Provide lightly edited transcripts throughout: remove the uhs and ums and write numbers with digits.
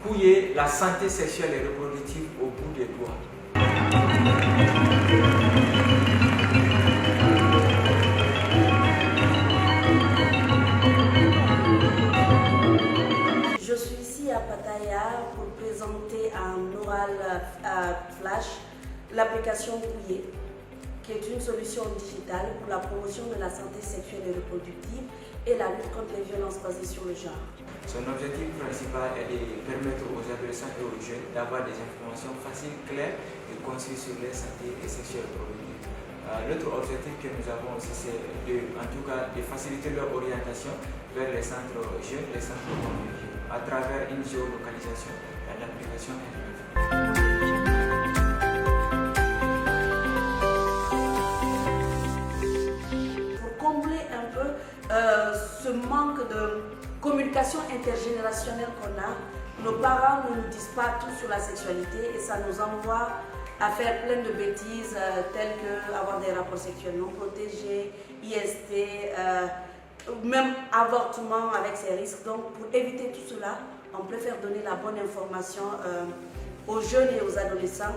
Pouiller la santé sexuelle et reproductive au bout des doigts. Je suis ici à Pattaya pour présenter un oral flash l'application Pouiller, qui est une solution digitale pour la promotion de la santé sexuelle et reproductive et la lutte contre les violences basées sur le genre. Son objectif principal est de permettre aux adolescents et aux jeunes d'avoir des informations faciles, claires et concises sur leur santé sexuelle et reproductive. L'autre objectif que nous avons aussi, c'est de faciliter leur orientation vers les centres jeunes, les centres communautaires, à travers une géolocalisation et l'application elle-même. Ce manque de communication intergénérationnelle qu'on a, nos parents ne nous disent pas tout sur la sexualité et ça nous envoie à faire plein de bêtises telles que avoir des rapports sexuels non protégés, IST, même avortement avec ses risques. Donc pour éviter tout cela, on préfère donner la bonne information aux jeunes et aux adolescents.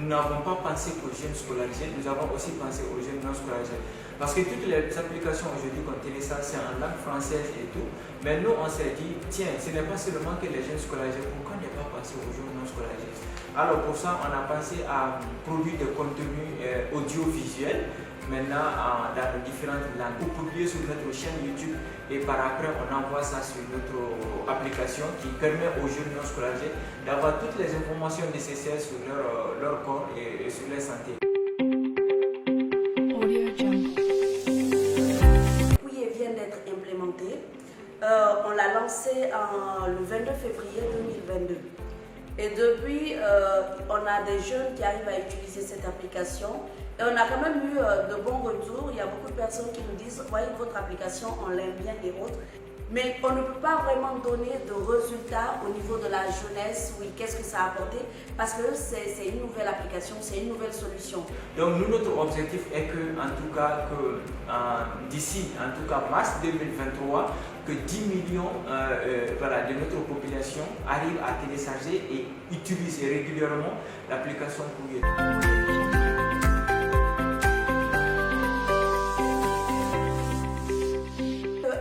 Nous n'avons pas pensé qu'aux jeunes scolarisés, nous avons aussi pensé aux jeunes non scolarisés. Parce que toutes les applications aujourd'hui qu'on télécharge, c'est en langue française et tout. Mais nous, on s'est dit, tiens, ce n'est pas seulement que les jeunes scolarisés, pourquoi ne pas penser aux jeunes non scolarisés? Alors pour ça, on a pensé à produire des contenus audiovisuels, maintenant dans les différentes langues, pour publier sur notre chaîne YouTube et par après on envoie ça sur notre application qui permet aux jeunes non scolarisés d'avoir toutes les informations nécessaires sur leur corps et sur leur santé. Pouiller vient d'être implémenté. On l'a lancé le 22 février 2022. Et depuis, on a des jeunes qui arrivent à utiliser cette application. Et on a quand même eu de bons retours. Il y a beaucoup de personnes qui nous disent « Voyez votre application, on l'aime bien et autres ». Mais on ne peut pas vraiment donner de résultats au niveau de la jeunesse, oui, qu'est-ce que ça a apporté, parce que c'est une nouvelle application, c'est une nouvelle solution. Donc nous, notre objectif est que, en tout cas, d'ici, mars 2023, que 10 millions de notre population arrivent à télécharger et utiliser régulièrement l'application Pouiller.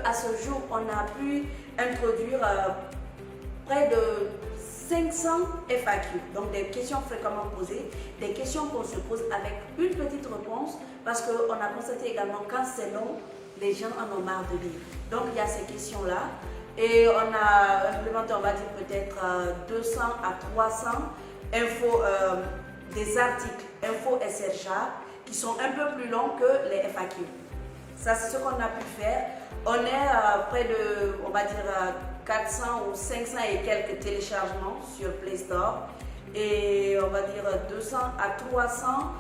À ce jour, on a pu introduire près de 500 FAQ, donc des questions fréquemment posées, des questions qu'on se pose avec une petite réponse, parce qu'on a constaté également quand c'est long, les gens en ont marre de lire. Donc il y a ces questions-là, et on a implémenté, on va dire peut-être 200 à 300 infos, des articles info SRJ qui sont un peu plus longs que les FAQ. Ça, c'est ce qu'on a pu faire. On est à près de, on va dire, 400 ou 500 et quelques téléchargements sur Play Store. Et on va dire 200 à 300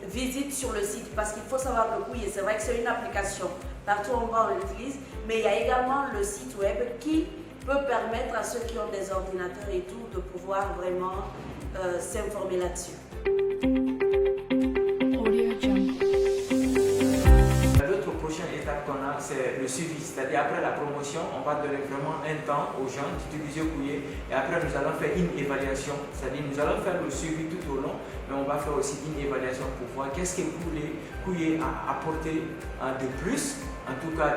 visites sur le site. Parce qu'il faut savoir que Pouiller, c'est vrai que c'est une application. Partout où on va, on l'utilise. Mais il y a également le site web qui peut permettre à ceux qui ont des ordinateurs et tout de pouvoir vraiment s'informer là-dessus. Qu'on a, c'est le suivi, c'est-à-dire après la promotion, on va donner vraiment un temps aux gens d'utiliser Pouiller et après nous allons faire une évaluation, c'est-à-dire nous allons faire le suivi tout au long, mais on va faire aussi une évaluation pour voir qu'est-ce que Pouiller a apporté de plus, en tout cas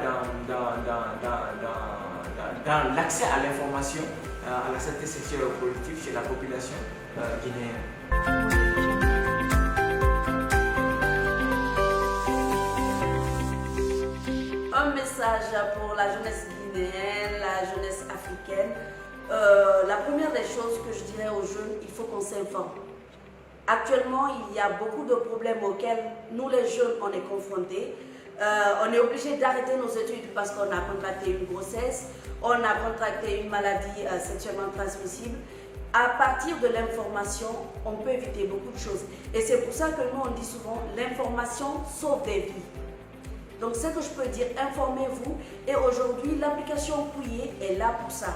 dans l'accès à l'information, à la santé sexuelle et reproductive chez la population guinéenne. Pour la jeunesse guinéenne, la jeunesse africaine, la première des choses que je dirais aux jeunes, il faut qu'on s'informe. Actuellement, il y a beaucoup de problèmes auxquels nous les jeunes, on est confrontés. On est obligé d'arrêter nos études parce qu'on a contracté une grossesse, on a contracté une maladie sexuellement transmissible. À partir de l'information, on peut éviter beaucoup de choses. Et c'est pour ça que nous, on dit souvent, l'information sauve des vies. Donc, ce que je peux dire, informez-vous. Et aujourd'hui, l'application Pouiller est là pour ça.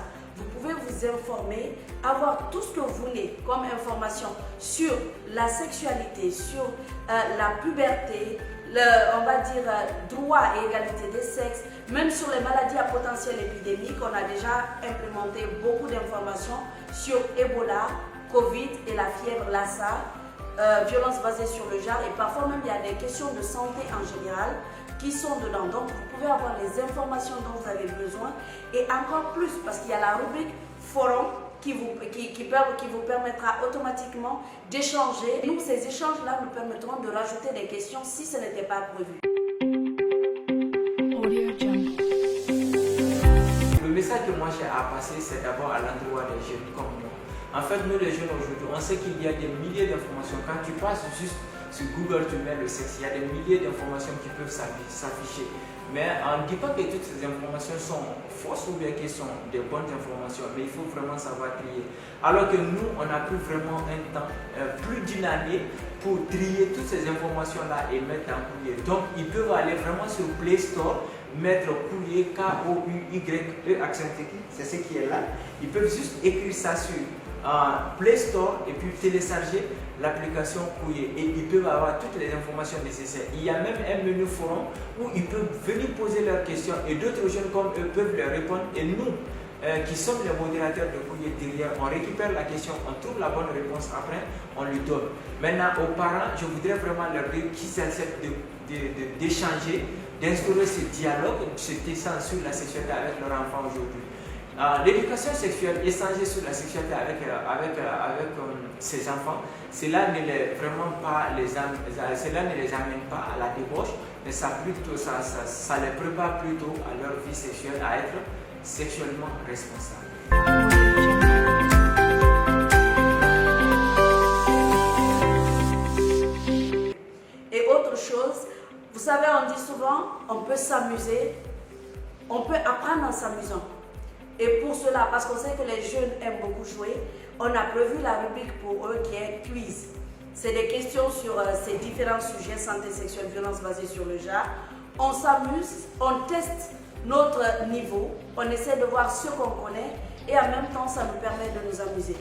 vous pouvez vous informer, avoir tout ce que vous voulez comme information sur la sexualité, sur la puberté, on va dire droit et égalité des sexes, même sur les maladies à potentiel épidémique. On a déjà implémenté beaucoup d'informations sur Ebola, Covid et la fièvre Lassa, violence basée sur le genre, et parfois même il y a des questions de santé en général qui sont dedans. Donc vous pouvez avoir les informations dont vous avez besoin et encore plus parce qu'il y a la rubrique forum qui vous permettra automatiquement d'échanger. Nous, ces échanges-là nous permettront de rajouter des questions si ce n'était pas prévu. Le message que moi j'ai à passer, c'est d'abord à l'endroit des jeunes comme moi. En fait, nous les jeunes aujourd'hui, on sait qu'il y a des milliers d'informations. Quand tu passes juste sur Google, tu mets le sexe, il y a des milliers d'informations qui peuvent s'afficher. Mais on ne dit pas que toutes ces informations sont fausses ou bien qu'elles sont des bonnes informations, mais il faut vraiment savoir trier. Alors que nous, on a pris vraiment un temps, plus d'une année, pour trier toutes ces informations-là et mettre en courrier. Donc, ils peuvent aller vraiment sur Play Store, mettre courrier K-O-U-Y-E accent aigu, c'est ce qui est là. Ils peuvent juste écrire ça sur Play Store et puis télécharger l'application courrier et ils peuvent avoir toutes les informations nécessaires. Il y a même un menu forum où ils peuvent venir poser leurs questions et d'autres jeunes comme eux peuvent leur répondre et nous qui sommes les modérateurs de courrier derrière, on récupère la question, on trouve la bonne réponse après, on lui donne. Maintenant aux parents, je voudrais vraiment leur dire qu'ils acceptent d'échanger, d'instaurer ce dialogue, cet échange sur la sexualité avec leur enfant aujourd'hui. L'éducation sexuelle, échanger sur la sexualité avec ses enfants, cela ne les amène pas à la débauche, mais ça les prépare plutôt à leur vie sexuelle, à être sexuellement responsable. Et autre chose, vous savez, on dit souvent, on peut s'amuser, on peut apprendre en s'amusant. Et pour cela, parce qu'on sait que les jeunes aiment beaucoup jouer, on a prévu la rubrique pour eux qui est quiz. C'est des questions sur ces différents sujets, santé sexuelle, violence basée sur le genre. On s'amuse, on teste notre niveau, on essaie de voir ce qu'on connaît et en même temps, ça nous permet de nous amuser.